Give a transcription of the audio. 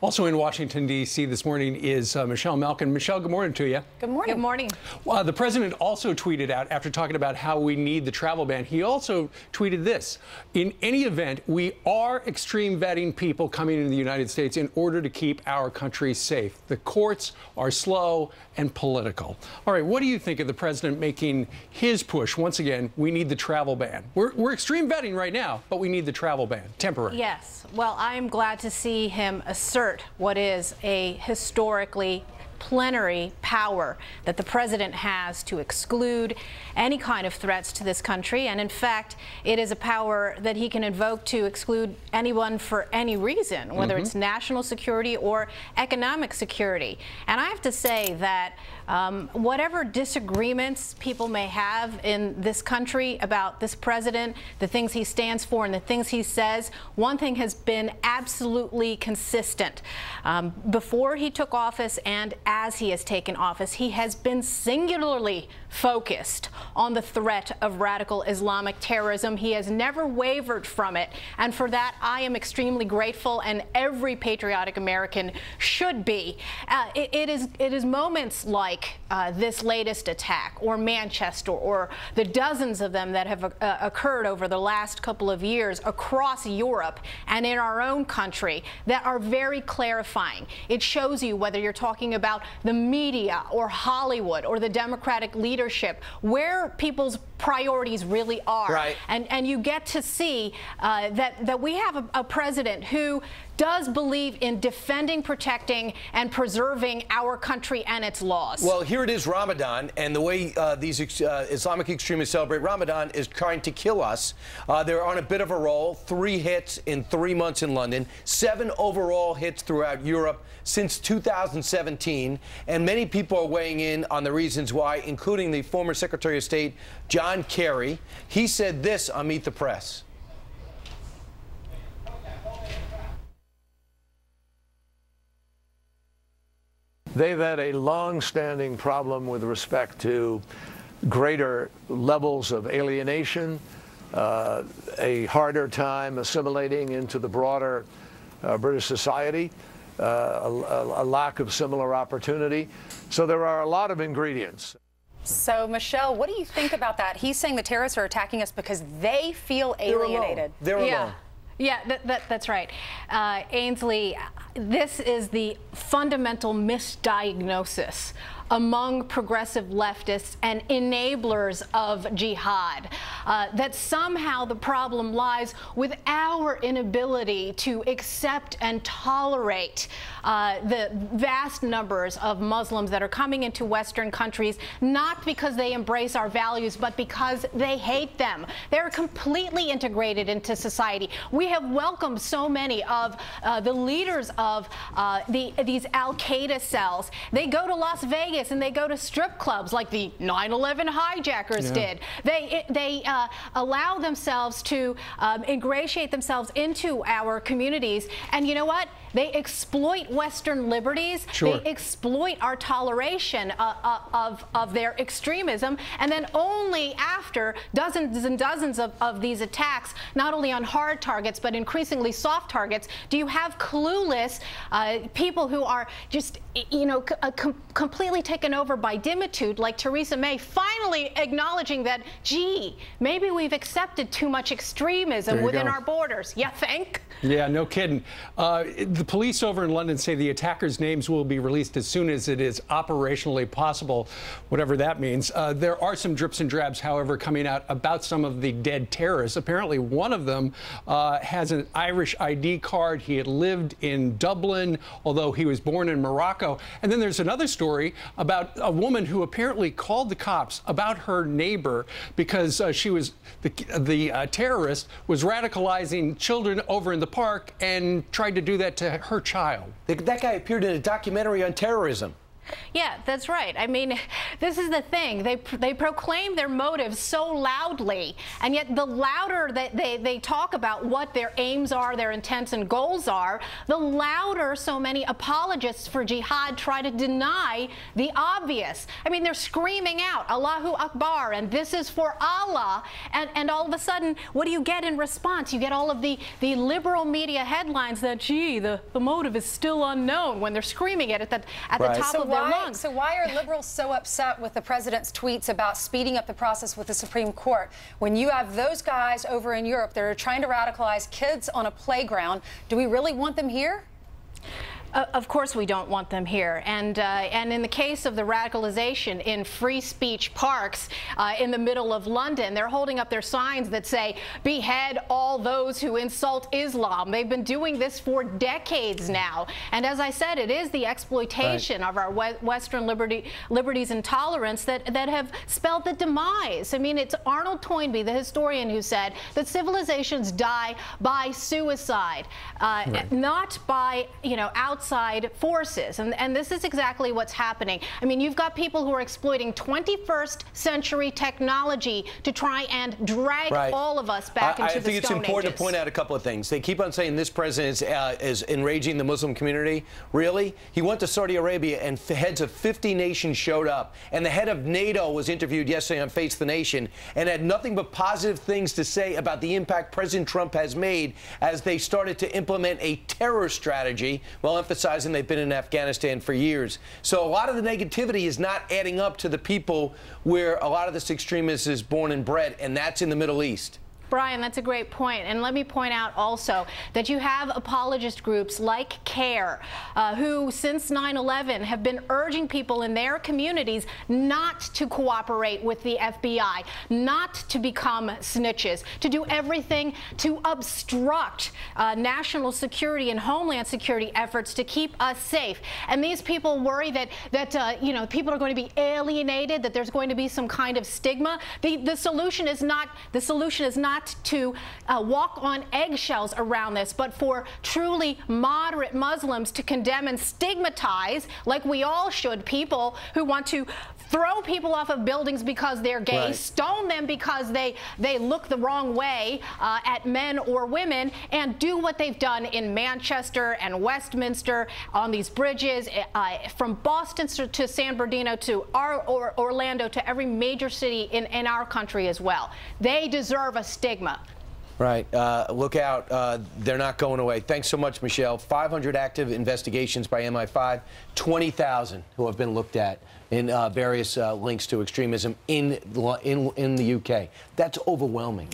Also in Washington, D.C. this morning is Michelle Malkin. Michelle, good morning to you. Good morning. Good morning. The president also tweeted out, after talking about how we need the travel ban, he also tweeted this: in any event, we are extreme vetting people coming into the United States in order to keep our country safe. The courts are slow and political. All right, what do you think of the president making his push? Once again, we need the travel ban. We're extreme vetting right now, but we need the travel ban, temporary. Yes. Well, I'm glad to see him assert what is a historically plenary power that the president has to exclude any kind of threats to this country. And in fact, it is a power that he can invoke to exclude anyone for any reason, whether it's national security or economic security. And I have to say that whatever disagreements people may have in this country about this president, the things he stands for and the things he says, one thing has been absolutely consistent. Before he took office and as he has taken office, he has been singularly focused on the threat of radical Islamic terrorism. He has never wavered from it, and for that I am extremely grateful, and every patriotic American should be. It is moments like this latest attack, or Manchester, or the dozens of them that have occurred over the last couple of years across Europe and in our own country that are very clarifying. It shows you, whether you're talking about the media or Hollywood or the Democratic leadership, where people's priorities really are. Right. And you get to see that we have a president who does believe in defending, protecting, and preserving our country and its laws. Well, here it is, Ramadan, and the way these Islamic extremists celebrate Ramadan is trying to kill us. They're on a bit of a roll. 3 hits in 3 months in London, 7 overall hits throughout Europe since 2017, and many people are weighing in on the reasons why, including the former Secretary of State, John Kerry. He said this on Meet the Press. They've had a long-standing problem with respect to greater levels of alienation, a harder time assimilating into the broader British society, a lack of similar opportunity. So there are a lot of ingredients. So, Michelle, what do you think about that? He's saying the terrorists are attacking us because they feel alienated. They're alone. Yeah, that's right. Ainsley, this is the fundamental misdiagnosis among progressive leftists and enablers of jihad, that somehow the problem lies with our inability to accept and tolerate the vast numbers of Muslims that are coming into Western countries, not because they embrace our values, but because they hate them. They're completely integrated into society. We have welcomed so many of the leaders of these al-Qaeda cells. They go to Las Vegas and they go to strip clubs like the 9/11 hijackers did. They allow themselves to ingratiate themselves into our communities, and you know what? They exploit Western liberties. Sure. They exploit our toleration of their extremism, and then only after dozens and dozens of these attacks, not only on hard targets but increasingly soft targets, do you have clueless people who are just, you know, completely taken over by dimitude, like Theresa May, finally acknowledging that, gee, maybe we've accepted too much extremism within our borders. You think? Yeah, no kidding. The police over in London say the attackers' names will be released as soon as it is operationally possible, whatever that means. There are some drips and drabs, however, coming out about some of the dead terrorists. Apparently, one of them has an Irish ID card. He had lived in Dublin, although he was born in Morocco. And then there's another story about a woman who apparently called the cops about her neighbor because she was the terrorist was radicalizing children over in the park and tried to do that to her child. That guy appeared in a documentary on terrorism. Yeah, that's right. I mean, this is the thing. They proclaim their motives so loudly, and yet the louder that they talk about what their aims are, their intents and goals are, the louder so many apologists for jihad try to deny the obvious. I mean, they're screaming out, Allahu Akbar, and this is for Allah, and all of a sudden, what do you get in response? You get all of the liberal media headlines that, gee, the motive is still unknown, when they're screaming it at the top of their lungs. So why are liberals so upset with the president's tweets about speeding up the process with the Supreme Court? When you have those guys over in Europe that are trying to radicalize kids on a playground, do we really want them here? Of course we don't want them here. And in the case of the radicalization in free speech parks in the middle of London, they're holding up their signs that say, behead all those who insult Islam. They've been doing this for decades now. And as I said, it is the exploitation of our Western liberties and tolerance that have spelled the demise. I mean, it's Arnold Toynbee, the historian, who said that civilizations die by suicide, not by, outside forces. And this is exactly what's happening. I mean, you've got people who are exploiting 21st century technology to try and drag all of us back into the Stone Ages. I think it's important to point out a couple of things. They keep on saying this president is enraging the Muslim community. Really? He went to Saudi Arabia and heads of 50 nations showed up. And the head of NATO was interviewed yesterday on Face the Nation and had nothing but positive things to say about the impact President Trump has made as they started to implement a terror strategy, while emphasizing they've been in Afghanistan for years. So a lot of the negativity is not adding up to the people where a lot of this extremism is born and bred, and that's in the Middle East. Brian, that's a great point. And let me point out also that you have apologist groups like CARE, who since 9/11 have been urging people in their communities not to cooperate with the FBI, not to become snitches, to do everything to obstruct national security and homeland security efforts to keep us safe. And these people worry that people are going to be alienated, that there's going to be some kind of stigma. The solution is not to walk on eggshells around this, but for truly moderate Muslims to condemn and stigmatize, like we all should, people who want to throw people off of buildings because they're gay, stone them because they look the wrong way at men or women, and do what they've done in Manchester and Westminster on these bridges, from Boston to San Bernardino to Orlando to every major city in our country as well. They deserve a stigma. Right. Look out. They're not going away. Thanks so much, Michelle. 500 active investigations by MI5, 20,000 who have been looked at in various links to extremism in the UK. That's overwhelming.